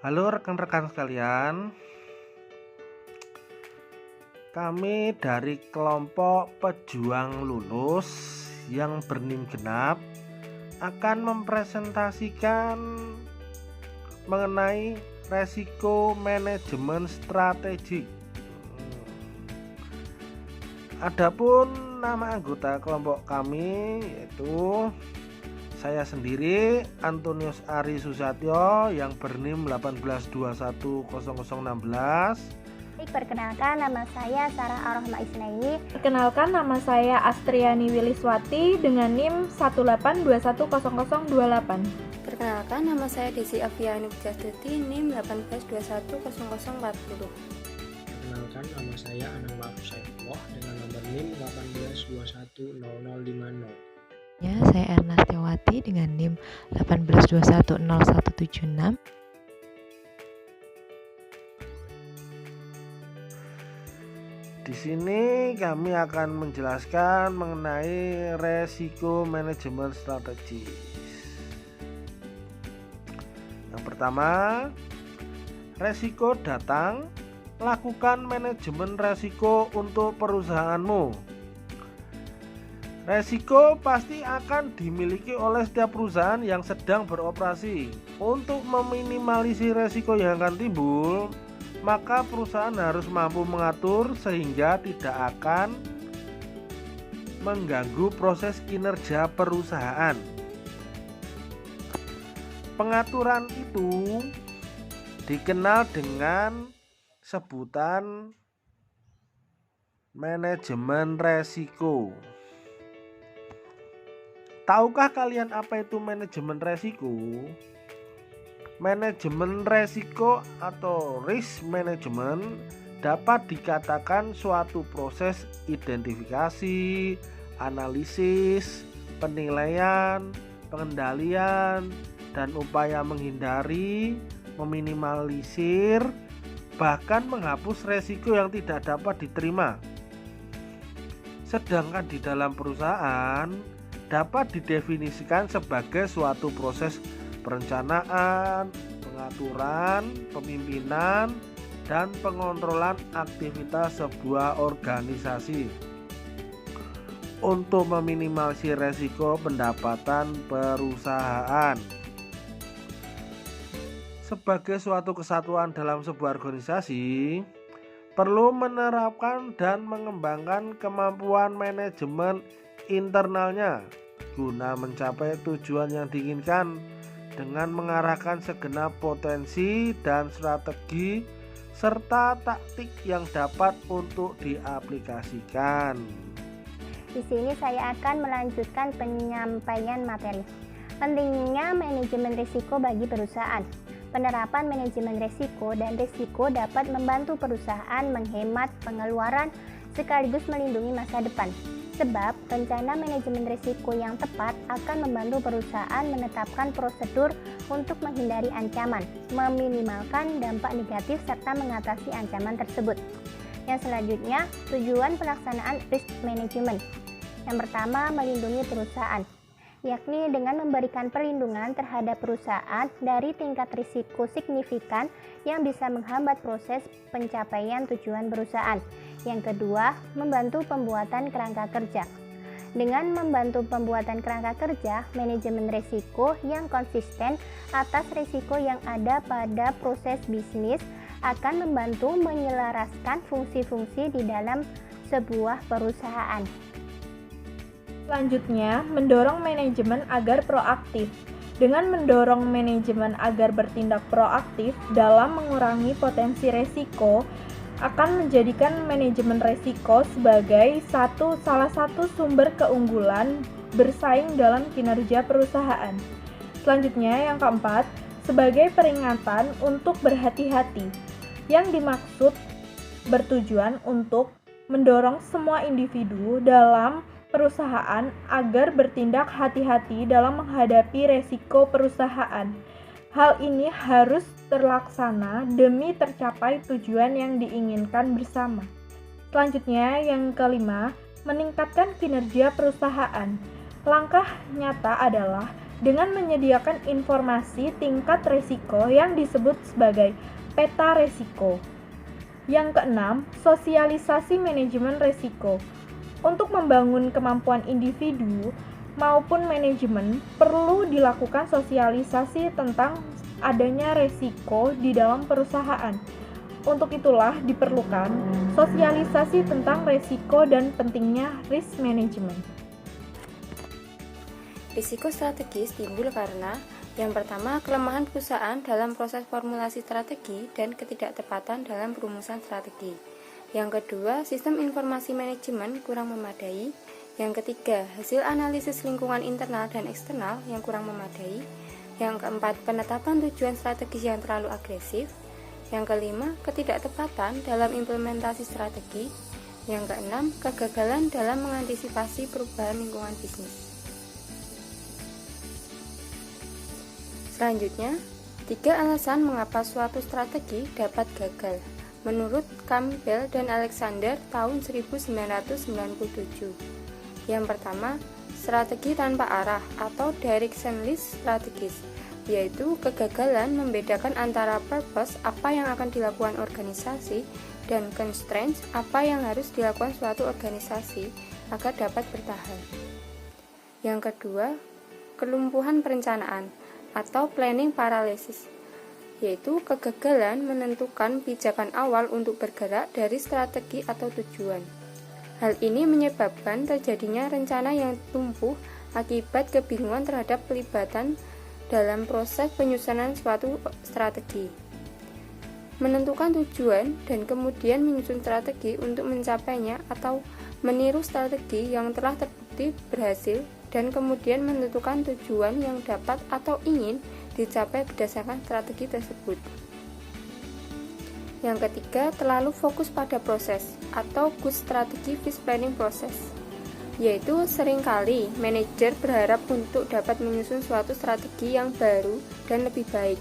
Halo rekan-rekan sekalian, kami dari kelompok pejuang lulus yang berNIM genap akan mempresentasikan mengenai resiko manajemen strategik. Adapun nama anggota kelompok kami yaitu saya sendiri Antonius Ari Susatyo yang berNIM 18210016. Perkenalkan, nama saya Sarah Ar-Rahma Isnaini. Perkenalkan, nama saya Astriani Wiliswati dengan NIM 18210028. Perkenalkan, nama saya Desi Afiani Pujastuti, NIM 18210040. Perkenalkan, nama saya Anang Ma'ruf Saifullah dengan nomor NIM 18210050. Ya, saya Ernastewati dengan NIM 18210176. Di sini kami akan menjelaskan mengenai resiko manajemen strategis. Yang pertama, resiko datang, lakukan manajemen resiko untuk perusahaanmu. Resiko pasti akan dimiliki oleh setiap perusahaan yang sedang beroperasi. Untuk meminimalisir resiko yang akan timbul, maka perusahaan harus mampu mengatur sehingga tidak akan mengganggu proses kinerja perusahaan. Pengaturan itu dikenal dengan sebutan manajemen resiko. Tahukah kalian apa itu manajemen resiko? Manajemen resiko atau risk management dapat dikatakan suatu proses identifikasi, analisis, penilaian, pengendalian, dan upaya menghindari, meminimalisir, bahkan menghapus resiko yang tidak dapat diterima. Sedangkan di dalam perusahaan dapat didefinisikan sebagai suatu proses perencanaan, pengaturan, pemimpinan, dan pengontrolan aktivitas sebuah organisasi untuk meminimalisir resiko pendapatan perusahaan. Sebagai suatu kesatuan dalam sebuah organisasi, perlu menerapkan dan mengembangkan kemampuan manajemen internalnya guna mencapai tujuan yang diinginkan dengan mengarahkan segenap potensi dan strategi serta taktik yang dapat untuk diaplikasikan. Di sini saya akan melanjutkan penyampaian materi. Pentingnya manajemen risiko bagi perusahaan. Penerapan manajemen risiko dan risiko dapat membantu perusahaan menghemat pengeluaran sekaligus melindungi masa depan. Sebab rencana manajemen risiko yang tepat akan membantu perusahaan menetapkan prosedur untuk menghindari ancaman, meminimalkan dampak negatif serta mengatasi ancaman tersebut. Yang selanjutnya, tujuan pelaksanaan risk management. Yang pertama, melindungi perusahaan, yakni dengan memberikan perlindungan terhadap perusahaan dari tingkat risiko signifikan yang bisa menghambat proses pencapaian tujuan perusahaan. Yang kedua, membantu pembuatan kerangka kerja. Dengan membantu pembuatan kerangka kerja, manajemen risiko yang konsisten atas risiko yang ada pada proses bisnis akan membantu menyelaraskan fungsi-fungsi di dalam sebuah perusahaan. Selanjutnya, mendorong manajemen agar proaktif. Dengan mendorong manajemen agar bertindak proaktif dalam mengurangi potensi resiko, akan menjadikan manajemen resiko sebagai salah satu sumber keunggulan bersaing dalam kinerja perusahaan. Selanjutnya, yang keempat, sebagai peringatan untuk berhati-hati, yang dimaksud bertujuan untuk mendorong semua individu dalam perusahaan agar bertindak hati-hati dalam menghadapi resiko perusahaan. Hal ini harus terlaksana demi tercapai tujuan yang diinginkan bersama. Selanjutnya, yang kelima, meningkatkan kinerja perusahaan. Langkah nyata adalah dengan menyediakan informasi tingkat risiko yang disebut sebagai peta risiko. Yang keenam, sosialisasi manajemen risiko. Untuk membangun kemampuan individu maupun manajemen, perlu dilakukan sosialisasi tentang adanya risiko di dalam perusahaan. Untuk itulah diperlukan sosialisasi tentang risiko dan pentingnya risk management. Risiko strategis timbul karena yang pertama, kelemahan perusahaan dalam proses formulasi strategi dan ketidaktepatan dalam perumusan strategi. Yang kedua, sistem informasi manajemen kurang memadai. Yang ketiga, hasil analisis lingkungan internal dan eksternal yang kurang memadai. Yang keempat, penetapan tujuan strategis yang terlalu agresif. Yang kelima, ketidaktepatan dalam implementasi strategi. Yang keenam, kegagalan dalam mengantisipasi perubahan lingkungan bisnis. Selanjutnya, 3 alasan mengapa suatu strategi dapat gagal. Menurut Campbell dan Alexander tahun 1997. Yang pertama, strategi tanpa arah atau directionless strategies, yaitu kegagalan membedakan antara purpose apa yang akan dilakukan organisasi dan constraints apa yang harus dilakukan suatu organisasi agar dapat bertahan. Yang kedua, kelumpuhan perencanaan atau planning paralysis, yaitu kegagalan menentukan pijakan awal untuk bergerak dari strategi atau tujuan. Hal ini menyebabkan terjadinya rencana yang lumpuh akibat kebingungan terhadap pelibatan dalam proses penyusunan suatu strategi. Menentukan tujuan dan kemudian menyusun strategi untuk mencapainya atau meniru strategi yang telah terbukti berhasil dan kemudian menentukan tujuan yang dapat atau ingin dicapai berdasarkan strategi tersebut. Yang ketiga, terlalu fokus pada proses atau good strategy first planning process, yaitu seringkali manajer berharap untuk dapat menyusun suatu strategi yang baru dan lebih baik.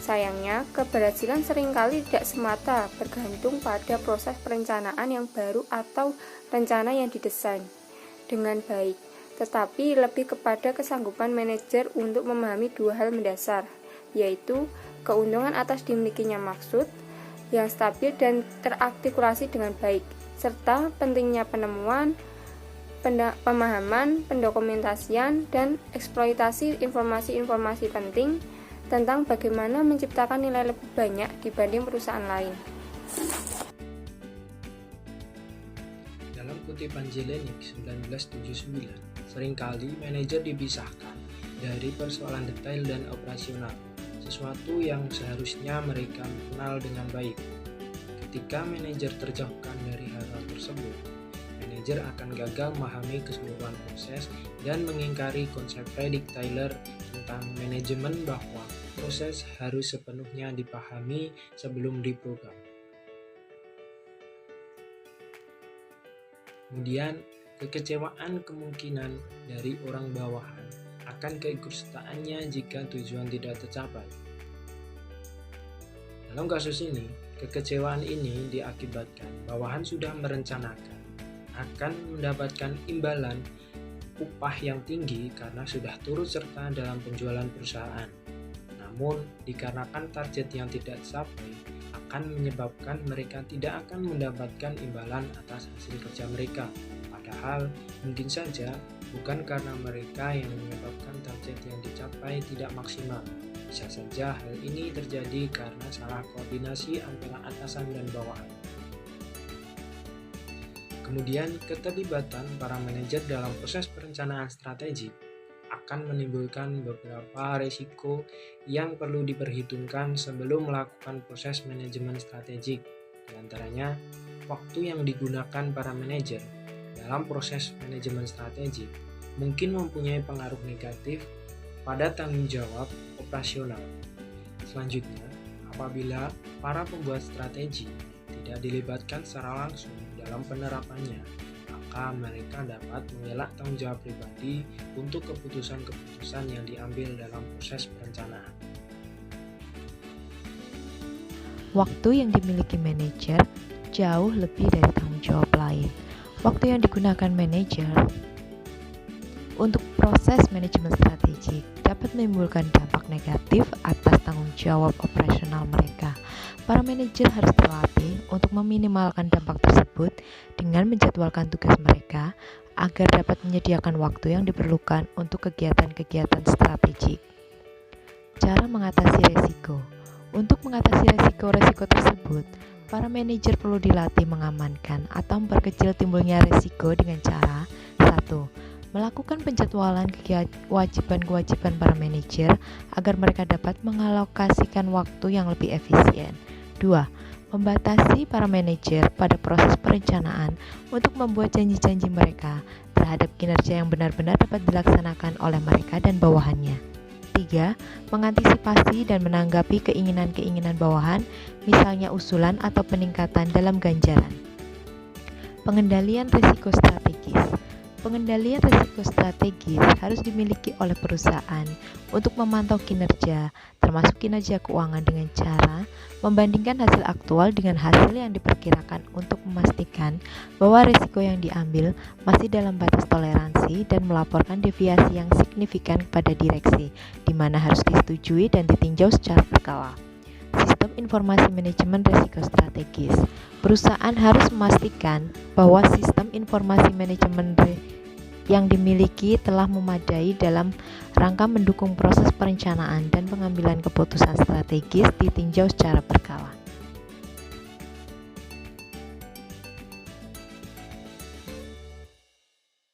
Sayangnya, keberhasilan seringkali tidak semata bergantung pada proses perencanaan yang baru atau rencana yang didesain dengan baik, tetapi lebih kepada kesanggupan manajer untuk memahami 2 hal mendasar, yaitu keuntungan atas dimilikinya maksud yang stabil dan terartikulasi dengan baik, serta pentingnya penemuan, pemahaman, pendokumentasian, dan eksploitasi informasi-informasi penting tentang bagaimana menciptakan nilai lebih banyak dibanding perusahaan lain. Dalam kutipan Jelenic 1979, seringkali manajer dipisahkan dari persoalan detail dan operasional, sesuatu yang seharusnya mereka kenal dengan baik. Ketika manajer terjauhkan dari hal-hal tersebut, manajer akan gagal memahami keseluruhan proses dan mengingkari konsep Frederick Taylor tentang manajemen bahwa proses harus sepenuhnya dipahami sebelum diprogram. Kemudian, kekecewaan kemungkinan dari orang bawahan akan keikutsertaannya jika tujuan tidak tercapai. Dalam kasus ini, kekecewaan ini diakibatkan bawahan sudah merencanakan akan mendapatkan imbalan upah yang tinggi karena sudah turut serta dalam penjualan perusahaan. Namun, dikarenakan target yang tidak tercapai, akan menyebabkan mereka tidak akan mendapatkan imbalan atas hasil kerja mereka. Padahal, mungkin saja bukan karena mereka yang menyebabkan target yang dicapai tidak maksimal. Bisa saja hal ini terjadi karena salah koordinasi antara atasan dan bawahan. Kemudian, keterlibatan para manajer dalam proses perencanaan strategi akan menimbulkan beberapa risiko yang perlu diperhitungkan sebelum melakukan proses manajemen strategik. Di antaranya, waktu yang digunakan para manajer dalam proses manajemen strategi mungkin mempunyai pengaruh negatif pada tanggung jawab operasional. Selanjutnya, apabila para pembuat strategi tidak dilibatkan secara langsung dalam penerapannya, maka mereka dapat mengelak tanggung jawab pribadi untuk keputusan-keputusan yang diambil dalam proses perencanaan. Waktu yang dimiliki manajer jauh lebih dari tanggung jawab lain. Waktu yang digunakan manajer untuk proses manajemen strategik dapat menimbulkan dampak negatif atas tanggung jawab operasional mereka. Para manajer harus terlatih untuk meminimalkan dampak tersebut dengan menjadwalkan tugas mereka agar dapat menyediakan waktu yang diperlukan untuk kegiatan-kegiatan strategik. Cara mengatasi resiko. Untuk mengatasi resiko-resiko tersebut, para manajer perlu dilatih mengamankan atau memperkecil timbulnya resiko dengan cara 1. Melakukan penjadwalan kewajiban-kewajiban para manajer agar mereka dapat mengalokasikan waktu yang lebih efisien. 2. Membatasi para manajer pada proses perencanaan untuk membuat janji-janji mereka terhadap kinerja yang benar-benar dapat dilaksanakan oleh mereka dan bawahannya. 3. Mengantisipasi dan menanggapi keinginan-keinginan bawahan, misalnya usulan atau peningkatan dalam ganjaran. Pengendalian risiko strategis. Pengendalian risiko strategis harus dimiliki oleh perusahaan untuk memantau kinerja, termasuk kinerja keuangan dengan cara membandingkan hasil aktual dengan hasil yang diperkirakan untuk memastikan bahwa risiko yang diambil masih dalam batas toleransi dan melaporkan deviasi yang signifikan kepada direksi, di mana harus disetujui dan ditinjau secara berkala. Sistem informasi manajemen risiko strategis. Perusahaan harus memastikan bahwa sistem informasi manajemen yang dimiliki telah memadai dalam rangka mendukung proses perencanaan dan pengambilan keputusan strategis ditinjau secara berkala.